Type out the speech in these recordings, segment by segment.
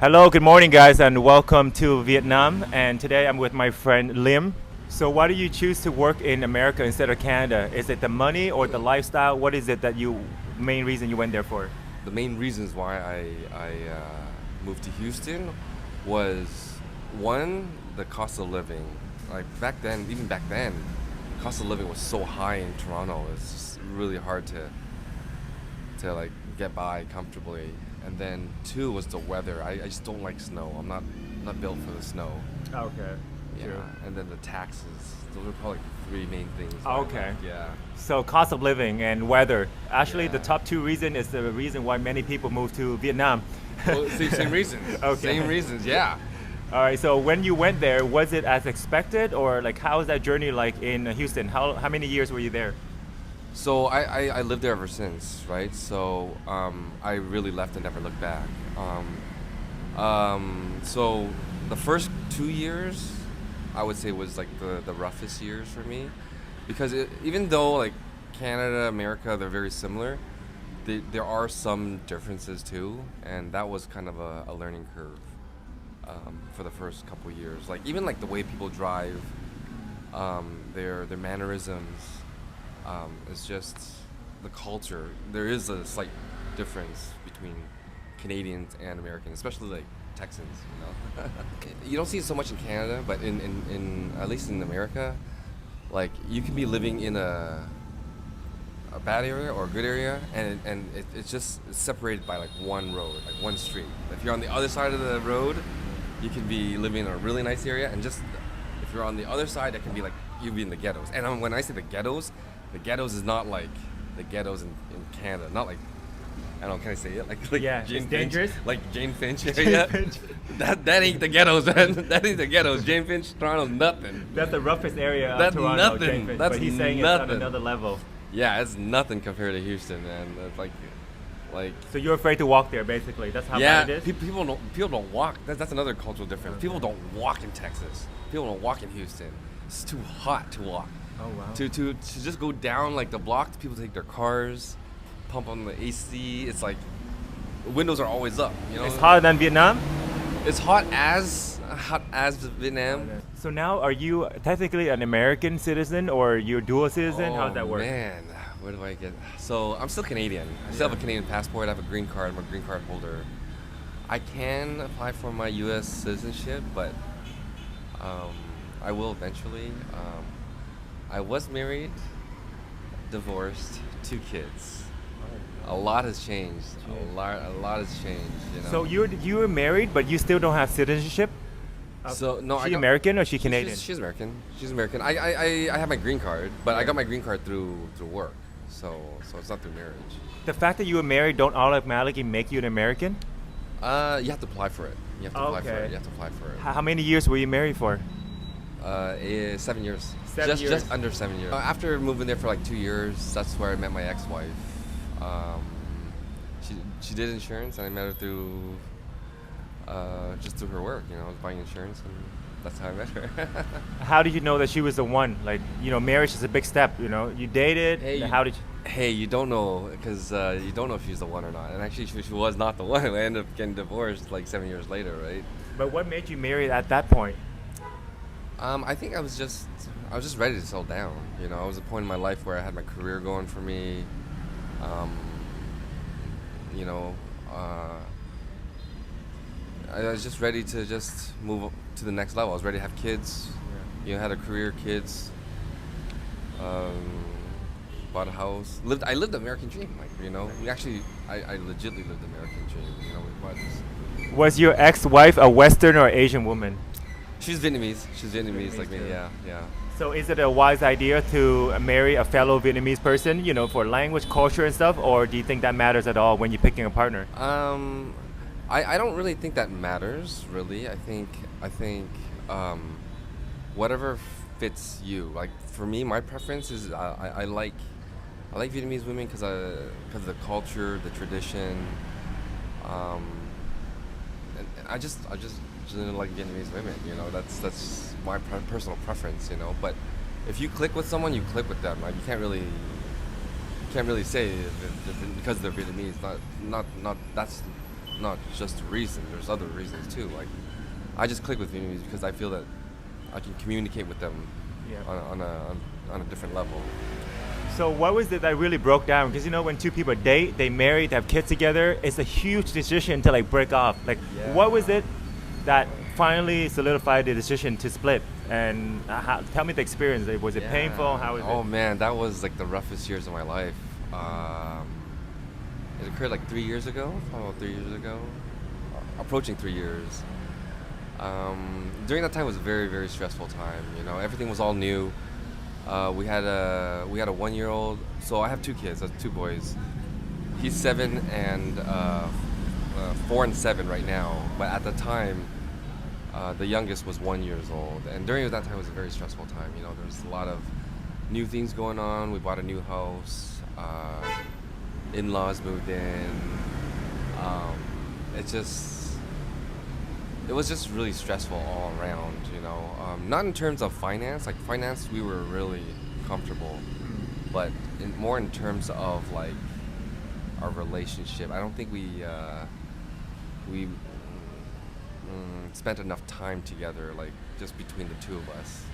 Hello, good morning, guys, and welcome to Vietnam. And today I'm with my friend Lim. So, why do you choose to work in America instead of Canada? Is it the money or the lifestyle? What is it that main reason you went there for? The main reasons why I moved to Houston was one, the cost of living. Like even back then, cost of living was so high in Toronto. It's just really hard to like get by comfortably. And then two was the weather. I just don't like snow. I'm not built for the snow. Okay. Yeah. True. And then the taxes. Those are probably three main things. Okay. Yeah. So, cost of living and weather. Actually, the Yeah. top two reason is the reason why many people move to Vietnam. Well, same reasons. Okay. Same reasons. Yeah. All right. So, when you went there, was it as expected, or like how was that journey like in Houston? How many years were you there? So I lived there ever since, right? So I really left and never looked back. So the first 2 years, I would say was like the roughest years for me, because even though like Canada, America, they're very similar, there are some differences too, and that was kind of a learning curve for the first couple years. Like even like the way people drive, their mannerisms. It's just the culture. There is a slight difference between Canadians and Americans, especially like Texans. You know, you don't see it so much in Canada, but in at least in America, like you can be living in a bad area or a good area, and it's just separated by like one road, like one street. If you're on the other side of the road, you can be living in a really nice area, and just if you're on the other side, that can be like you'd be in the ghettos. And when I say the ghettos is not like the ghettos in Canada. Not like, I don't know, can I say it? Like Yeah, Jane it's Finch, dangerous. like Jane Finch area. That ain't the ghettos, man. That ain't the ghettos. Jane Finch, Toronto's nothing. That's the roughest area That's of Toronto. nothing. Jane Finch, That's but he's saying it's on nothing. another level. Yeah, it's nothing compared to Houston, man. It's like. So you're afraid to walk there, basically. That's how Yeah, bad it is. people don't walk. That's another cultural difference. People don't walk in Texas. People don't walk in Houston. It's too hot to walk. Oh wow. To just go down like the block, people take their cars, pump on the AC. It's like the windows are always up. You know, It's hotter than Vietnam. It's hot as Vietnam. So now, are you technically an American citizen or you're dual citizen? How does that work? Man, where do I get? So I'm still Canadian. I still have a Canadian passport. I have a green card. I'm a green card holder. I can apply for my U.S. citizenship, but I will eventually. I was married, divorced, 2 kids. A lot has changed. A lot has changed. You know. So you were married, but you still don't have citizenship. So no, She American or she Canadian? She's American. She's American. I have my green card, but I got my green card through work. So it's not through marriage. The fact that you were married don't automatically make you an American. You have to apply for it. You have to apply for Okay. it. You have to apply for it. How many years were you married for? 7 years. 7 years. Just under 7 years. After moving there for like 2 years, that's where I met my ex-wife. She did insurance, and I met her through just through her work. You know, I was buying insurance, and that's how I met her. How did you know that she was the one? Like, marriage is a big step. You dated. How did you? Hey, you don't know because you don't know if she's the one or not. And actually, she was not the one. I ended up getting divorced like 7 years later, right? But what made you married at that point? I think I was just ready to settle down. You know, I was at a point in my life where I had my career going for me. You know, I was just ready to just move up to the next level. I was ready to have kids. Yeah. You know, had a career, kids. Bought a house. I lived the American dream. Like, you know, I legitimately lived the American dream. You know, we bought this. Was your ex-wife a Western or Asian woman? She's Vietnamese. She's Vietnamese like me. too. Yeah. So is it a wise idea to marry a fellow Vietnamese person, for language, culture, and stuff, or do you think that matters at all when you're picking a partner? I don't really think that matters. Really, I think whatever fits you. Like for me, my preference is I like Vietnamese women because of the culture, the tradition. And I just didn't like Vietnamese women. That's my personal preference. But if you click with someone, you click with them. Like you can't really say because they're Vietnamese. Not that's not just a reason. There's other reasons too. Like, I just click with Vietnamese because I feel that I can communicate with them Yeah. on a different level. So what was it that really broke down? Because when two people date, they marry, they have kids together, it's a huge decision to like break off. Like, Yeah. what was it that finally solidified the decision to split? And tell me the experience. Was it painful? How was it? Oh man, that was like the roughest years of my life. It occurred like 3 years ago, about 3 years ago, approaching 3 years. During that time was a very, very stressful time. Everything was all new. We had a 1-year-old. So I have 2 kids. I have 2 boys. He's 7 and 4 and 7 right now. But at the time, the youngest was 1 year old. And during that time was a very stressful time. There was a lot of new things going on. We bought a new house. In-laws moved in. It was just really stressful all around, not in terms of finance. Like finance, we were really comfortable, but more in terms of like our relationship. I don't think we spent enough time together, like just between the two of us,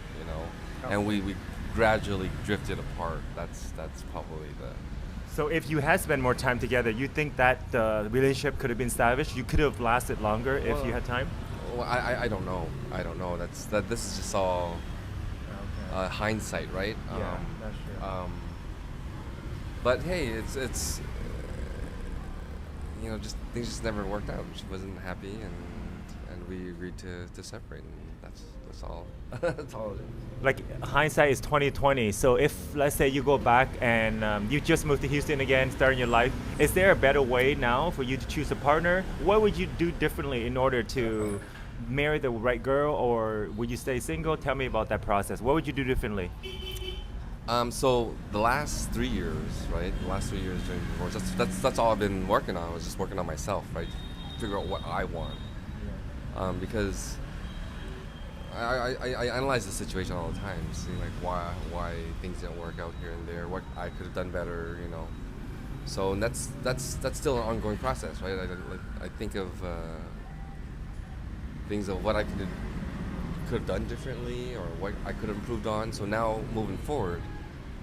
Okay. and we gradually drifted apart. That's probably the. So if you had spent more time together, you think that the relationship could have been established? You could have lasted longer if you had time? Well, I don't know. This is just all hindsight, right? That's true. But hey, it's just things just never worked out. She wasn't happy, and we agreed to separate, and that's all. That's all it is. Like hindsight is 2020. So if let's say you go back and you just moved to Houston again, starting your life, is there a better way now for you to choose a partner? What would you do differently in order to marry the right girl, or would you stay single? Tell me about that process. What would you do differently? So the last 3 years, right? The last 3 years during divorce, that's all I've been working on. I was just working on myself, right? Figure out what I want, because I analyze the situation all the time, seeing like why things didn't work out here and there, what I could have done better, So and that's still an ongoing process, right? I think of things of what I could have done differently or what I could have improved on. So now moving forward,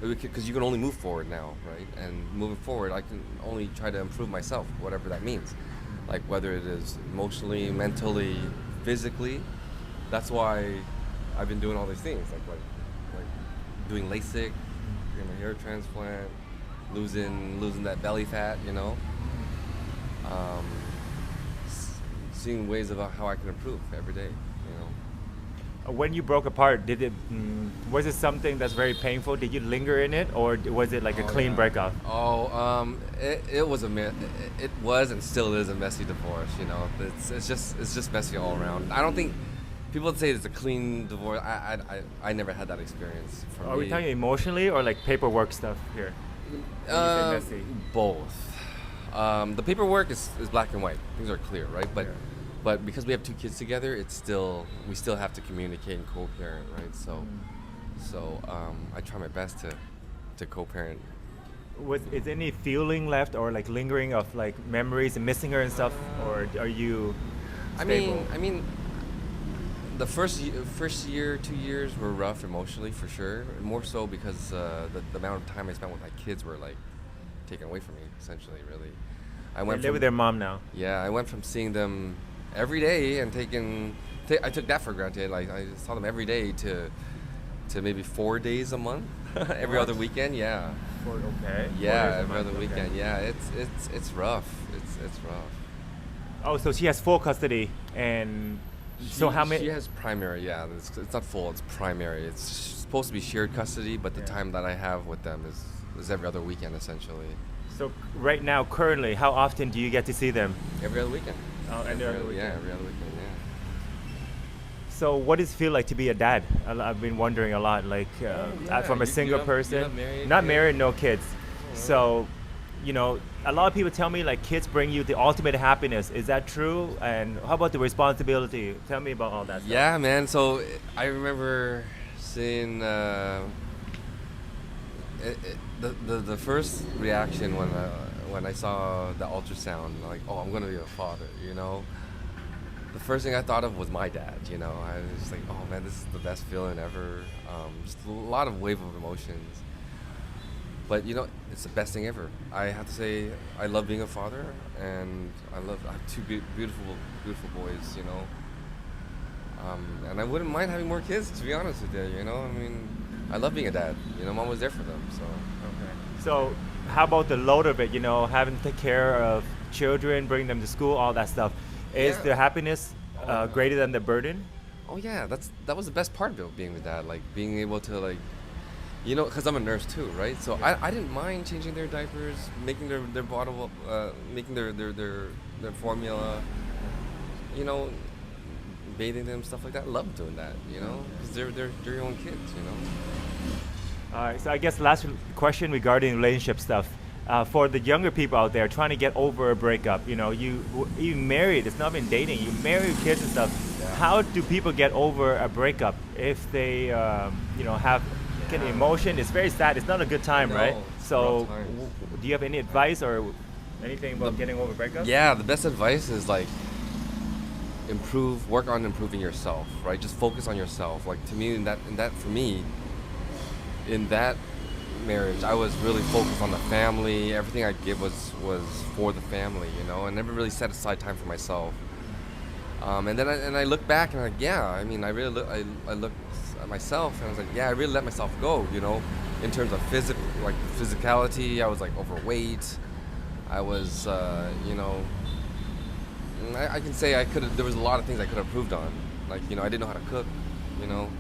because you can only move forward now, right? And moving forward, I can only try to improve myself, whatever that means. Like whether it is emotionally, mentally, physically. That's why I've been doing all these things, like doing LASIK, getting a hair transplant, losing that belly fat, seeing ways about how I can improve every day, When you broke apart, was it something that's very painful? Did you linger in it, or was it like a clean breakup? It was it was and still is a messy divorce, It's just messy all around. I don't think people would say it's a clean divorce. I never had that experience. Are we talking emotionally or like paperwork stuff here? When you say messy? Both. The paperwork is black and white. Things are clear, right? But because we have 2 kids together, we still have to communicate and co-parent, right? So I try my best to co-parent. Is any feeling left or like lingering of like memories and missing her and stuff, or are you stable? I mean, the first year, 2 years were rough emotionally for sure. More so because the amount of time I spent with my kids were like taken away from me, essentially. Really, They live with their mom now. Yeah, I went from seeing them every day and I took that for granted. Like I saw them every day to maybe 4 days a month, every other weekend. Yeah. Okay. Yeah, every other weekend. Okay. Yeah, it's rough. It's rough. Oh, so she has full custody, and so how many? She has primary. Yeah, it's not full. It's primary. It's supposed to be shared custody, but the time that I have with them is every other weekend essentially. So right now, currently, how often do you get to see them? Every other weekend. Oh, every other weekend. Yeah, every other weekend. Yeah. So what does it feel like to be a dad? I've been wondering a lot, like from a single person, not married, no kids. So, a lot of people tell me like kids bring you the ultimate happiness. Is that true? And how about the responsibility? Tell me about all that stuff. Yeah, man. So I remember seeing the first reaction when I saw the ultrasound, like, oh, I'm gonna be a father, you know. The first thing I thought of was my dad, you know. I was just like, oh man, this is the best feeling ever. Just a lot of wave of emotions. But you know, it's the best thing ever. I have to say, I love being a father, and I have two beautiful boys, you know. And I wouldn't mind having more kids, to be honest with you, you know. I mean, I love being a dad. You know, I'm always there for them, so. Okay. So, how about the load of it? You know, having to take care of children, bring them to school, all that stuff. Is Yeah. the happiness greater than the burden? Oh yeah, that was the best part about being a dad, like being able to like, you know, because I'm a nurse too, right? So I didn't mind changing their diapers, making their bottle, making their formula, you know, bathing them, stuff like that. I love doing that, you know, because they're your own kids, you know. All right. So I guess last question regarding relationship stuff. For the younger people out there trying to get over a breakup, you know, you married, it's not even dating, you married with kids and stuff. Yeah. How do people get over a breakup if they, you know, have get emotion? It's very sad. It's not a good time, No, right? it's So, rough times. do you have any advice or anything about getting over a breakup? Yeah, the best advice is like work on improving yourself, right? Just focus on yourself. Like to me, in that marriage, I was really focused on the family. Everything I did was for the family, you know, and never really set aside time for myself. And then I look back and I'm like, yeah, I mean, I looked at myself and I was like, yeah, I really let myself go, you know, in terms of physicality. I was like overweight. I was, you know, I can say there was a lot of things I could have improved on. Like, you know, I didn't know how to cook, you know.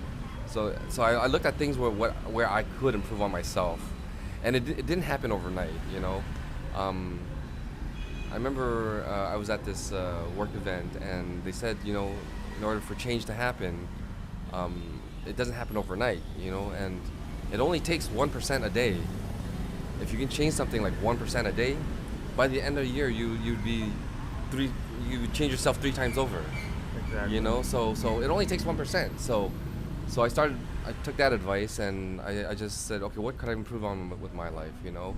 So I looked at things where I could improve on myself, and it didn't happen overnight, you know. I remember I was at this work event, and they said, you know, in order for change to happen, it doesn't happen overnight, you know, and it only takes 1% a day. If you can change something like 1% a day, by the end of the year, you would change yourself 3 times over. Exactly. You know, so it only takes 1%. So I took that advice and I just said, okay, what could I improve on with my life, you know?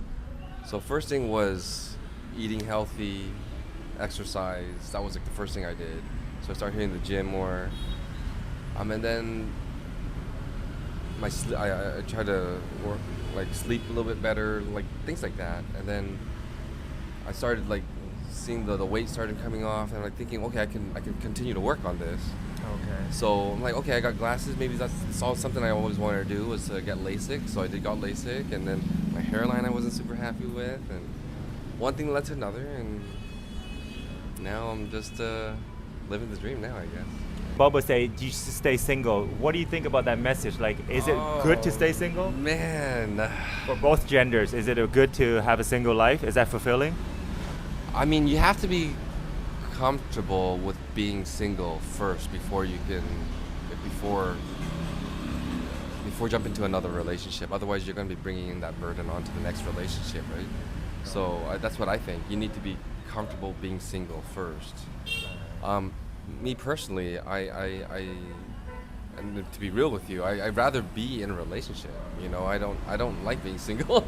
So first thing was eating healthy, exercise. That was like the first thing I did. So I started hitting the gym more. And then I tried to work, like sleep a little bit better, like things like that. And then I started like seeing the weight started coming off, and like thinking, okay, I can continue to work on this. Okay. So I'm like, okay, I got glasses. Maybe that's all something I always wanted to do was to get LASIK. So I got LASIK, and then my hairline I wasn't super happy with, and one thing led to another, and now I'm just living the dream now, I guess. Bubba say you should stay single. What do you think about that message? Like, is it good to stay single? Man, For both genders, is it good to have a single life? Is that fulfilling? I mean, you have to be comfortable with being single first before jump into another relationship. Otherwise, you're going to be bringing in that burden onto the next relationship, right? So that's what I think. You need to be comfortable being single first. Me personally, and to be real with you, I'd rather be in a relationship. You know, I don't like being single.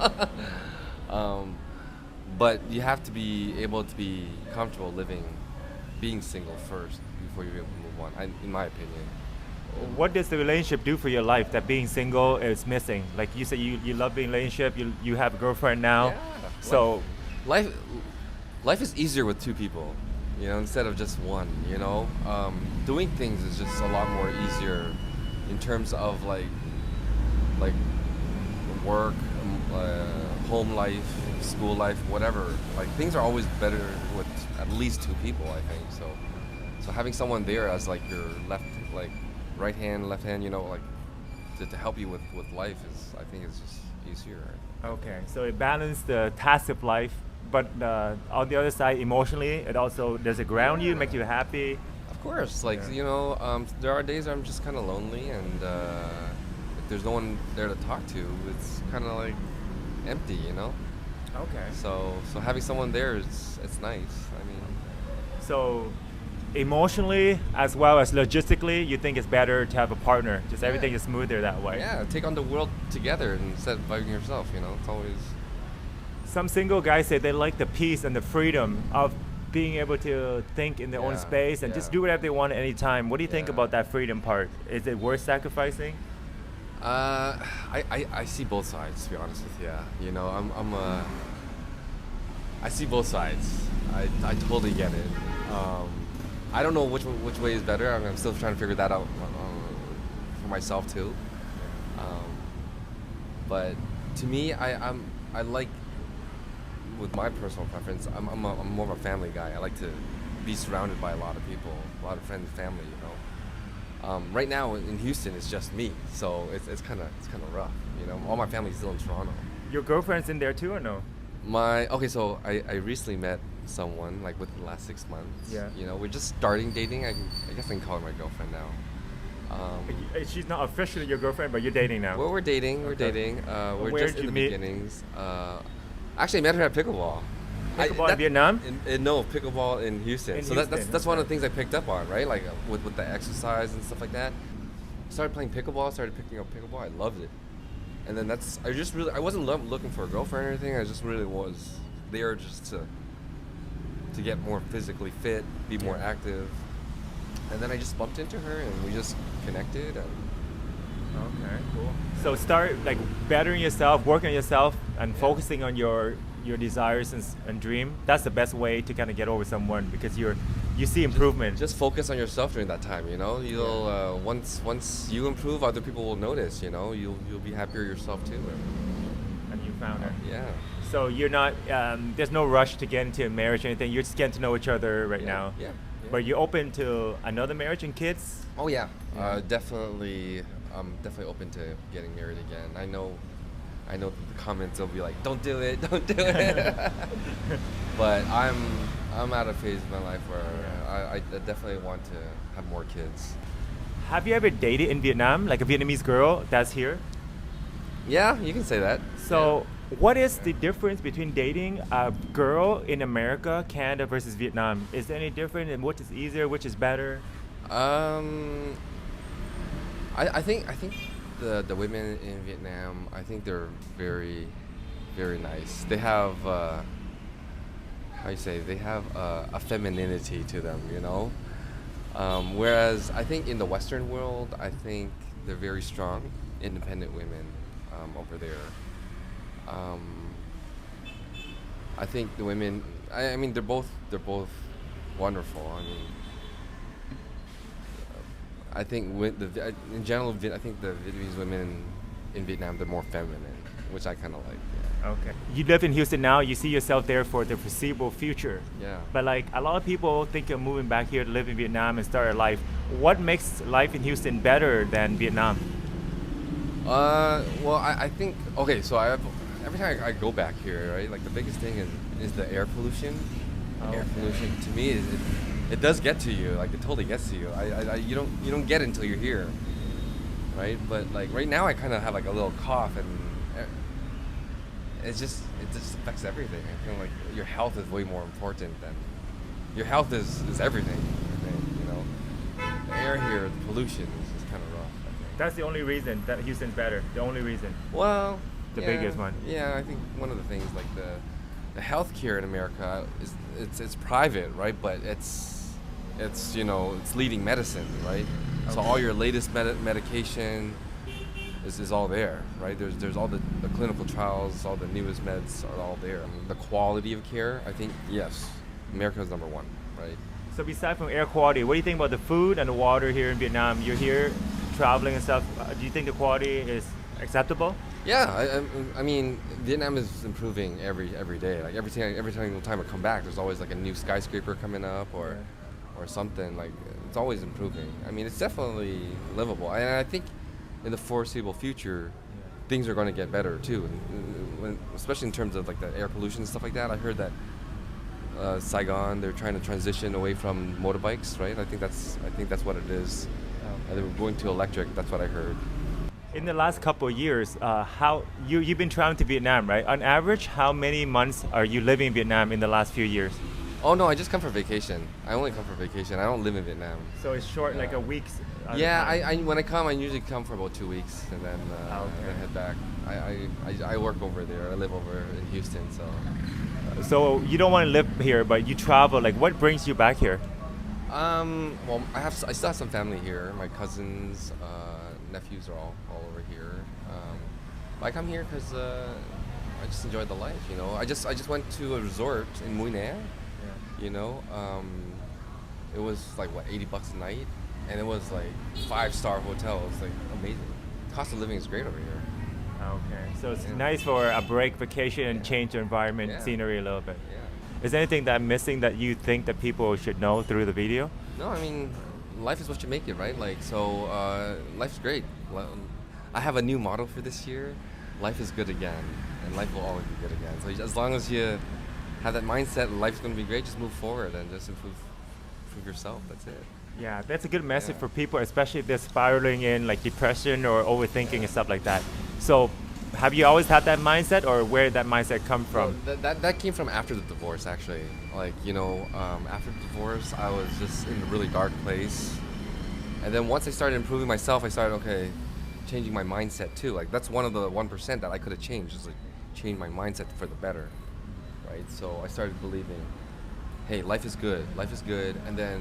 But you have to be able to be comfortable being single first before you're able to move on, in my opinion. What does the relationship do for your life that being single is missing? Like you said, you love being in a relationship, you have a girlfriend now. Yeah. So Life is easier with 2 people, you know, instead of just one, you know. Doing things is just a lot more easier in terms of like work, home life, school life, whatever. Like things are always better with at least 2 people, I think. So having someone there as like your right hand, left hand, you know, like to help you with life I think is just easier. okay, so it balances the task of life, but on the other side, emotionally, it also does it ground you, make you happy. Of course, like you know, there are days I'm just kind of lonely, and if there's no one there to talk to, it's kind of like empty, you know. Okay. So having someone there it's nice. I mean, So emotionally as well as logistically, you think it's better to have a partner. Just everything is smoother that way. yeah, take on the world together instead of by yourself. You know, it's Some single guys say they like the peace and the freedom of being able to think in their own Yeah, space and just do whatever they want at any time. What do you think Yeah. about that freedom part? Is it worth sacrificing? I see both sides, to be honest with you. You know, I see both sides. I totally get it. I don't know which way is better. I'm still trying to figure that out for myself too. But to me, I like, with my personal preference, I'm more of a family guy. I like to be surrounded by a lot of people, a lot of friends, family. You know, right now in Houston it's just me, so it's kind of rough. You know, all my family's still in Toronto. Your girlfriend's in there too or no? So I recently met someone like within the last 6 months. Yeah. You know, we're just starting dating. I guess I can call her my girlfriend now. She's not officially your girlfriend, but you're dating now. Well, we're dating. We're Okay. dating. We're Where just did in you the meet? beginnings. Actually, I met her at pickleball. Pickleball in Vietnam? No, pickleball in Houston. In So Houston, that's one of okay. the things I picked up on, right? Like with the exercise and stuff like that. Started playing pickleball. Started picking up pickleball. I loved it. And then I wasn't looking for a girlfriend or anything. I just really was there just to get more physically fit, be more active. And then I just bumped into her and we just connected. And Okay, cool. So start like bettering yourself, working on yourself, and focusing on your desires and dream. That's the best way to kind of get over someone because you see improvement. just focus on yourself during that time. You know, you'll once you improve, other people will notice. You know, you'll be happier yourself too. and you found her. Yeah. So you're not. There's no rush to get into a marriage or anything. You're just getting to know each other right now. Yeah. But you're open to another marriage and kids. Oh yeah. Yeah. Definitely. I'm definitely open to getting married again. I know the comments will be like, "Don't do it, don't do it." But I'm at a phase of my life where I definitely want to have more kids. Have you ever dated in Vietnam, like a Vietnamese girl that's here? Yeah, you can say that. So, what is the difference between dating a girl in America, Canada versus Vietnam? Is there any different, and which is easier, which is better? I think the women in Vietnam, I think they're very, very nice. They have they have a femininity to them, you know. Whereas I think in the Western world, I think they're very strong, independent women over there. I think the women. I mean, they're both wonderful. I mean, I think in general, I think the Vietnamese women in Vietnam, they're more feminine, which I kind of like. Okay. You live in Houston now. You see yourself there for the foreseeable future. Yeah. But like a lot of people think of moving back here to live in Vietnam and start a life. What makes life in Houston better than Vietnam? Well, I think so every time I go back here, right? Like the biggest thing is the air pollution. Air pollution to me it does get to you. Like it totally gets to you. You don't get it until you're here, right? But like right now, I kind of have like a little cough, and it just affects everything. I feel like your health is way more important than your health is everything. You know, the air here, the pollution is just kind of rough. I think. That's the only reason that Houston's better. The only reason. Well, The yeah, biggest one. Yeah, I think one of the things like the healthcare in America is it's private, right? But it's it's leading medicine, right? So all your latest medication is all there, right? There's all the clinical trials, all the newest meds are all there. I mean, the quality of care, I think, yes, America is number one, right? So besides from air quality, what do you think about the food and the water here in Vietnam? You're here traveling and stuff. Do you think the quality is acceptable? Yeah, I mean, Vietnam is improving every day. Like every single time I come back, there's always like a new skyscraper coming up or something. Like it's always improving. I mean, it's definitely livable, and I think in the foreseeable future, things are going to get better too. And especially in terms of like the air pollution and stuff like that. I heard that Saigon, they're trying to transition away from motorbikes, right? I think that's what it is. They were going to electric. That's what I heard. In the last couple of years, how you've been traveling to Vietnam, right? On average, how many months are you living in Vietnam in the last few years? Oh no, I just come for vacation. I only come for vacation. I don't live in Vietnam. So it's short, like Yeah. a week's. Yeah, I when I come, I usually come for about 2 weeks and then Okay. then head back. I work over there. I live over in Houston, so So you don't want to live here, but you travel. Like, what brings you back here? well, I still have some family here. My cousins, nephews are all over here. I come here because I just enjoy the life. You know, I just went to a resort in Mui Ne. You know, it was like what $80 a night, and it was like 5-star hotel. It was like amazing. Cost of living is great over here. Okay. So it's Yeah. nice for a break, vacation, and change your environment, Yeah. scenery a little bit. Yeah. Is there anything that I'm missing that you think that people should know through the video? No, I mean, life is what you make it, right? Like, so life's great. I have a new motto for this year: life is good again, and life will always be good again. So as long as you have that mindset, life's going to be great. Just move forward and just improve yourself. That's it. Yeah, that's a good message Yeah. for people, especially if they're spiraling in like depression or overthinking and stuff like that. So, have you always had that mindset, or where did that mindset come from? Well, that came from after the divorce, actually. Like, you know, after the divorce, I was just in a really dark place. And then once I started improving myself, I started, okay, changing my mindset too. Like, that's one of the 1% that I could have changed, is like change my mindset for the better, right? So I started believing, hey, life is good, life is good. And then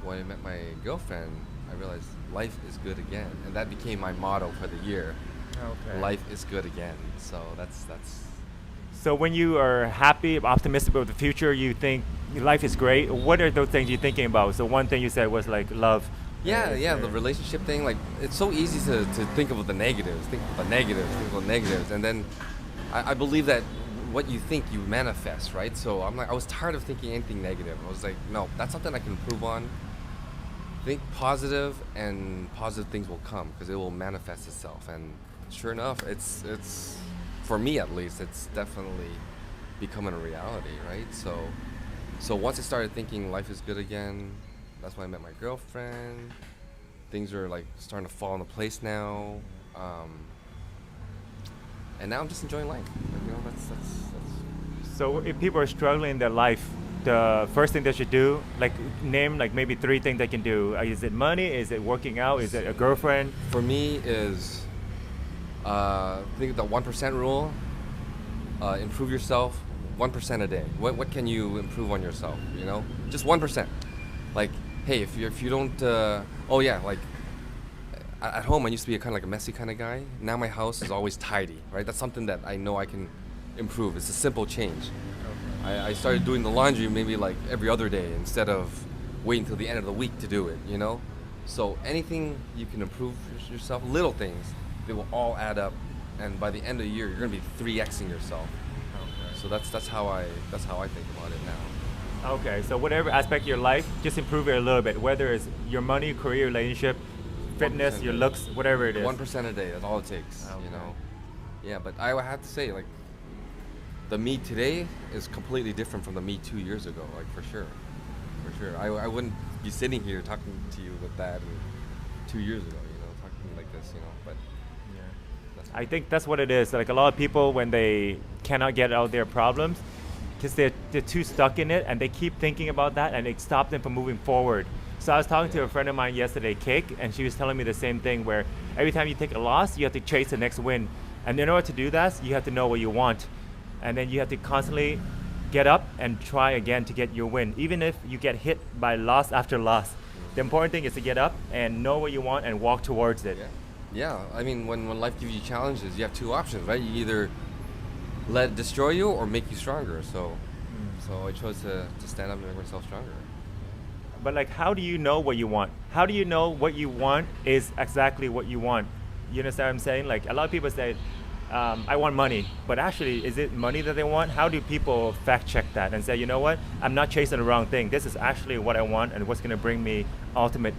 when I met my girlfriend, I realized life is good again. And that became my motto for the year. Okay. Life is good again. So that's So when you are happy, optimistic about the future, you think life is great. What are those things you're thinking about? So one thing you said was like love. Yeah, the relationship thing. Like, it's so easy to think of the negatives, think of the negatives, and then I believe that what you think you manifest, right? So I'm like, I was tired of thinking anything negative. I was like, no, that's something I can improve on. Think positive, and positive things will come because it will manifest itself. And sure enough, it's for me at least, it's definitely becoming a reality, right? So once I started thinking life is good again, that's when I met my girlfriend. Things are like starting to fall into place now, and now I'm just enjoying life. Like, you know, that's So if people are struggling in their life, the first thing they should do, like name like maybe 3 things they can do. Is it money? Is it working out? Is it a girlfriend? for me is think of the 1% rule. Improve yourself 1% a day. What can you improve on yourself? You know, just 1%. Like, hey, if you don't, oh yeah, like at home I used to be a kind of like a messy kind of guy. Now my house is always tidy, right? That's something that I know I can improve. It's a simple change. I started doing the laundry maybe like every other day instead of waiting till the end of the week to do it, you know? So anything you can improve yourself, little things, they will all add up, and by the end of the year, you're gonna be 3xing yourself. So that's how I think about it now. Okay, so whatever aspect of your life, just improve it a little bit. Whether it's your money, career, relationship, fitness, 1% your a day. looks, whatever it is. 1% a day. That's all it takes. Okay. You know. Yeah, but I have to say, like, the me today is completely different from the me 2 years ago. Like, for sure. I wouldn't be sitting here talking to you with that 2 years ago. You know, talking like this. You know, but that's I think that's what it is. Like a lot of people, when they cannot get out their problems, because they're too stuck in it and they keep thinking about that and it stops them from moving forward. So I was talking to a friend of mine yesterday, Cake, and she was telling me the same thing where every time you take a loss, you have to chase the next win. And in order to do that, you have to know what you want. And then you have to constantly get up and try again to get your win, even if you get hit by loss after loss. The important thing is to get up and know what you want and walk towards it. Yeah. I mean, when life gives you challenges, you have 2 options, right? You either let it destroy you or make you stronger. So I chose to stand up and make myself stronger. But like, how do you know what you want? How do you know what you want is exactly what you want? You understand what I'm saying? Like a lot of people say, I want money, but actually, is it money that they want? How do people fact check that and say, you know what, I'm not chasing the wrong thing. This is actually what I want and what's going to bring me ultimate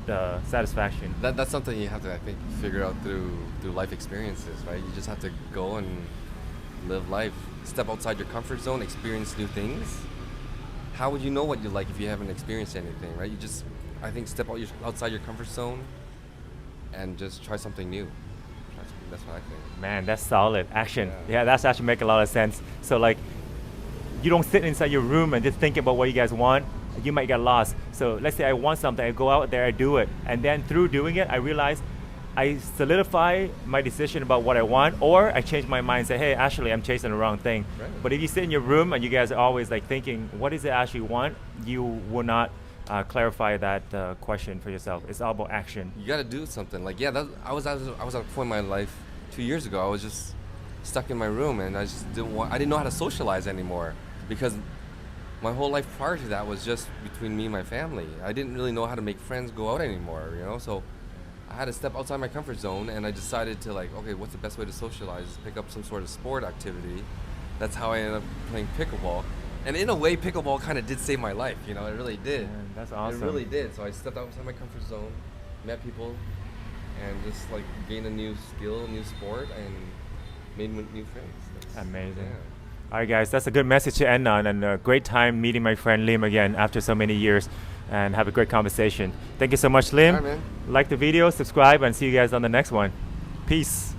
satisfaction. That's something you have to, I think, figure out through life experiences, right? You just have to go and live life, step outside your comfort zone, experience new things. How would you know what you like if you haven't experienced anything, right? You just, I think, step outside your comfort zone and just try something new. That's what I think. Man, that's solid. Action. Yeah, that's actually make a lot of sense. So like, you don't sit inside your room and just think about what you guys want. You might get lost. So let's say I want something, I go out there, I do it, and then through doing it, I realize I solidify my decision about what I want, or I change my mind and say, hey, actually, I'm chasing the wrong thing. Right. But if you sit in your room and you guys are always like thinking, what is it I actually want? You will not clarify that question for yourself. It's all about action. You got to do something. Like, yeah, I was at a point in my life 2 years ago. I was just stuck in my room, and I just I didn't know how to socialize anymore, because my whole life prior to that was just between me and my family. I didn't really know how to make friends go out anymore, you know. So I had to step outside my comfort zone, and I decided to, like, okay, what's the best way to socialize? Pick up some sort of sport activity. That's how I ended up playing pickleball. And in a way, pickleball kind of did save my life, you know, it really did. Man, that's awesome. It really did. So I stepped outside my comfort zone, met people, and just, like, gained a new skill, a new sport, and made new friends. That's amazing. Yeah. All right, guys, that's a good message to end on, and a great time meeting my friend Lim again after so many years, and have a great conversation. Thank you so much, Lim. All right, man. Like the video, subscribe, and see you guys on the next one. Peace.